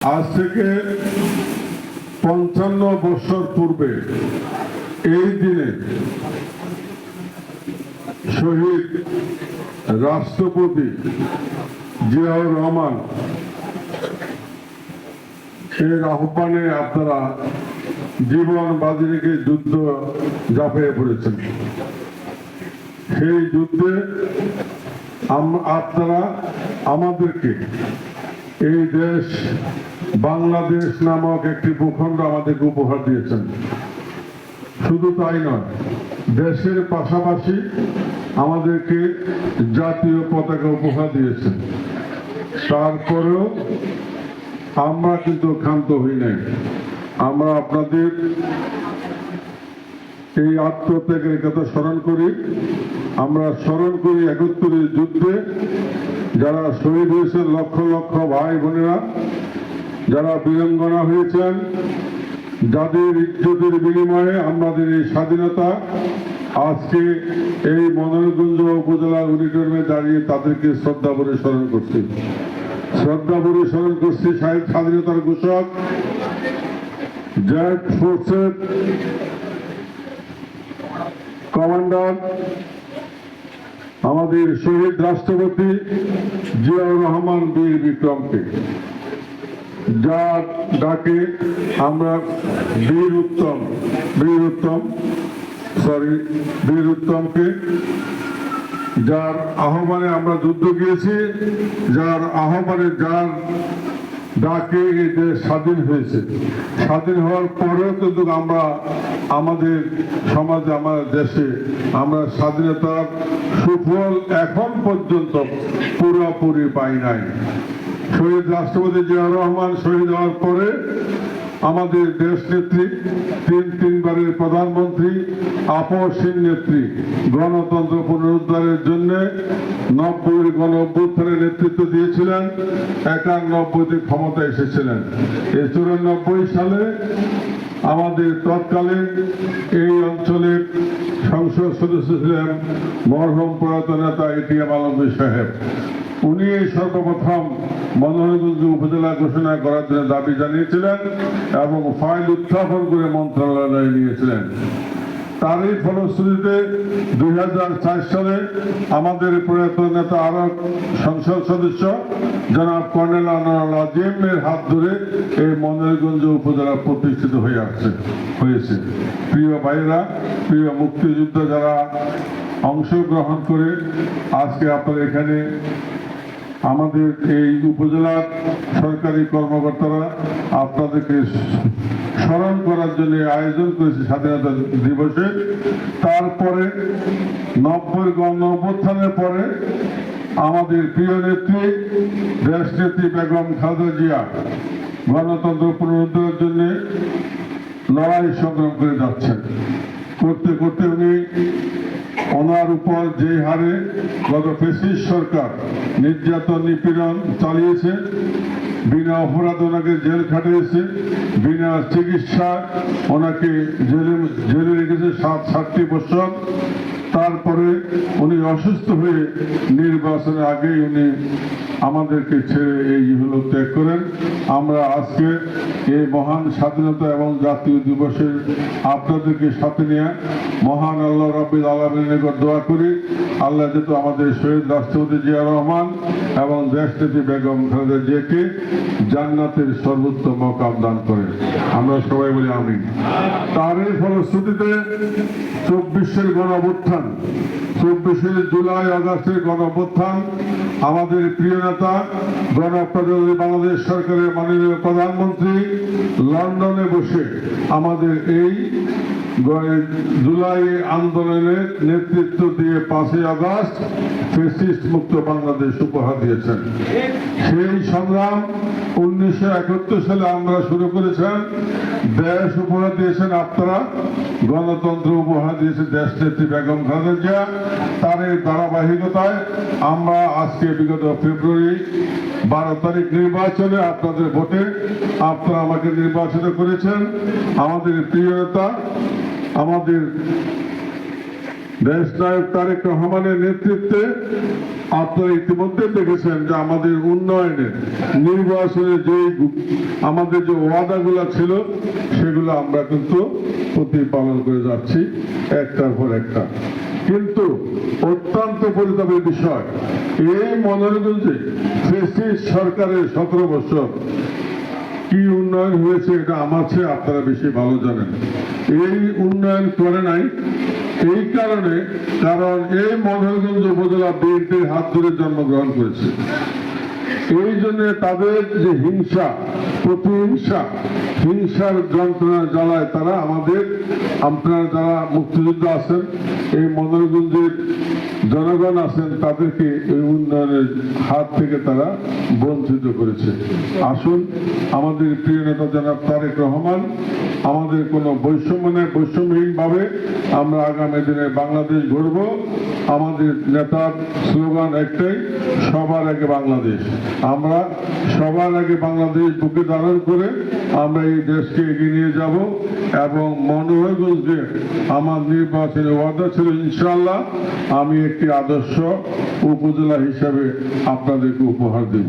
আজ থেকে ৫৫ বছর পূর্বে এই দিনে শহীদ রাষ্ট্রপতি জিয়াউর রহমান এর আহ্বানে আপনারা জীবন বাজি রেখে যুদ্ধ ঝাঁপিয়ে পড়েছেন। সেই যুদ্ধে আপনারা আমাদেরকে এই দেশ বাংলাদেশ নামক একটি ভূখণ্ড আমাদেরকে উপহার দিয়েছেন। শুধু তাই নয়, দেশের পাশাপাশি আমাদেরকে জাতীয় পতাকা উপহার দিয়েছেন। তারপরেও আমরা কিন্তু ক্ষান্ত হই নাই। আমরা আপনাদের এই আত্মত্যাগের কথা স্মরণ করি। আমরা স্মরণ করি ৭১ যুদ্ধে যারা শহীদ হয়েছেন, লক্ষ লক্ষ ভাই বোনেরা যারা বীরাঙ্গনা হয়েছেন, যাদের ইজ্জতের বিনিময়ে আমাদের এই স্বাধীনতা আজকে এই মনোহরগঞ্জ উপজেলা অডিটোরিয়ামে দাঁড়িয়ে তাদেরকে শ্রদ্ধা ভরে স্মরণ করছি। স্বাধীনতার ঘোষক জেড ফোর্সের কমান্ডার আমাদের শহীদ রাষ্ট্রপতি জিয়াউর রহমান বীর বিক্রমকে, যার ডাকে আমরা বীর উত্তমকে, যার আহ্বানে আমরা যুদ্ধ গিয়েছি, যার আহ্বানে যার ডাকে এই দেশ স্বাধীন হয়েছে। স্বাধীন হওয়ার পরেও কিন্তু আমরা আমাদের সমাজে, আমাদের দেশে আমরা স্বাধীনতার সুফল এখন পর্যন্ত পুরোপুরি পাই নাই। শহীদ রাষ্ট্রপতি জিয়াউর রহমান শহীদ হওয়ার পরে আমাদের দেশ নেত্রী, তিনবারের প্রধানমন্ত্রী, আপসহীন নেত্রী গণতন্ত্র পুনরুদ্ধারের জন্য ৯০ গণ অভ্যুত্থানের নেতৃত্ব দিয়েছিলেন। ৯১তে ক্ষমতা এসেছিলেন। এই ৯৪ সালে আমাদের তৎকালীন এই অঞ্চলের সংসদ সদস্য ছিলেন মরহুম প্রয়াত নেতা এটিএম আলমগীর সাহেব। উনি সর্বপ্রথম মনোহরগঞ্জ উপজেলা ঘোষণা করার জন্য দাবি জানিয়েছিলেন এবং ফাইল উত্থাপন করে মন্ত্রণালয়ে নিয়েছিলেন। তারই ফলশ্রুতিতে ২০০৪ সালে আমাদের প্রয়াত নেতা আরো সংসদ সদস্য জনাব কর্নেল আনোয়ার আজিমের হাত ধরে এই মনোহরগঞ্জ উপজেলা প্রতিষ্ঠিত হয়েছে। প্রিয় ভাইরা, প্রিয় মুক্তিযোদ্ধা যারা অংশগ্রহণ করে আজকে আপনারা এখানে আমাদের এই উপজেলার সরকারি কর্মকর্তারা আপনাদেরকে স্মরণ করার জন্য আয়োজন করেছে স্বাধীনতা দিবসে। তারপরে ৯০ গণ অভ্যুত্থানের পরে আমাদের প্রিয় নেত্রী দেশ নেত্রী বেগম খালেদা জিয়া গণতন্ত্র পুনরুদ্ধারের জন্য লড়াই সংগ্রাম করে যাচ্ছেন। করতে করতে উনি ওনার উপর যে হারে গত ফ্যাসিস্ট সরকার নির্যাতন নিপীড়ন চালিয়েছে, বিনা অপরাধে ওনাকে জেল খাটিয়েছে, বিনা চিকিৎসা ওনাকে জেলে রেখেছে ৬০ বছর। তারপরে উনি অসুস্থ হয়ে নির্বাচনের আগেই উনি আমাদেরকে ছেড়ে এই ইহলোক ত্যাগ করেন। আমরা আজকে এই মহান স্বাধীনতা এবং জাতীয় দিবসের আপনাদেরকে সাথে নিয়ে মহান আল্লাহ রাব্বুল আলামিনের নিকট দোয়া করি, আল্লাহ যেহেতু আমাদের শহীদ রাষ্ট্রপতি জিয়া রহমান এবং দেশনেত্রী বেগম খালেদা জিয়াকে জান্নাতের সর্বোত্তম মকাম দান করেন। আমরা সবাই বলি আমিন। তারই ফলশ্রুতিতে ২৪-এর গণ অভ্যুত্থান, ২৪ জুলাই আগস্টের গণ অভ্যুত্থান আমাদের প্রিয় নেতা গণপ্রজাতন্ত্রী বাংলাদেশ সরকারের মাননীয় প্রধানমন্ত্রী লন্ডনে বসে আমাদের এই জুলাই আন্দোলনের নেতৃত্ব দিয়ে ৫ই আগস্ট ফ্যাসিস্ট মুক্ত বাংলাদেশ উপহার দিয়েছেন। সেই সংগ্রাম ১৯৭১ সালে আমরা শুরু করেছেন। দেশ উপহার দিয়েছেন আপনারা, গণতন্ত্র উপহার দিয়েছে দেশ নেত্রী বেগম খালেদা জিয়া। তার এই ধারাবাহিকতায় আমরা আজকে বিগত ফেব্রুয়ারি ১২ তারিখ নির্বাচনে আপনাদের ভোটে আপনারা আমাকে নির্বাচিত করেছেন। আমাদের প্রিয় নেতা, আমাদের দেশ নায়ক তারেক রহমানের নেতৃত্বে আপনারা ইতিমধ্যে দেখেছেন যে আমাদের উন্নয়নের নির্বাচনে যে আমাদের যে ওয়াদাগুলো ছিল সেগুলো আমরা কিন্তু প্রতিপালন করে যাচ্ছি একটার পর একটা। কিন্তু অত্যন্ত পরিতাপের বিষয়, এই মনোরঞ্জনে ফ্যাসিস্ট সরকারের 17 বছর কি উন্নয়ন হয়েছে এটা আমার চেয়ে আপনারা বেশি ভালো জানেন। এই উন্নয়ন করে নাই এই কারণে, কারণ এই মনোরঞ্জন উপজেলা বিএনপির হাত ধরে জন্মগ্রহণ করেছে। এই জন্য তাদের যে হিংসা, প্রতিহিংসা, হিংসার যন্ত্রণা জ্বালায় তারা আমাদের, আপনারা যারা মুক্তিযুদ্ধ আছেন, এই মনোরঞ্জনের জনগণ আছেন, তাদেরকে এই উন্নয়নের হাত থেকে তারা বঞ্চিত করেছে। আসুন, আমাদের প্রিয় নেতা জনাব তারেক রহমান, আমাদের কোনো বৈষম্য নেই, বৈষম্যহীনভাবে আমরা আগামী দিনে বাংলাদেশ গড়ব। আমাদের নেতার স্লোগান একটাই, সবার আগে বাংলাদেশ। আমরা সবার আগে বাংলাদেশ বুকে ধারণ করে আমরা এই দেশকে এগিয়ে নিয়ে যাব। এবং মনোহরগঞ্জে আমার নির্বাচনের ওয়াদা ছিল, ইনশাআল্লাহ আমি একটি আদর্শ উপজেলা হিসাবে আপনাদেরকে উপহার দেব।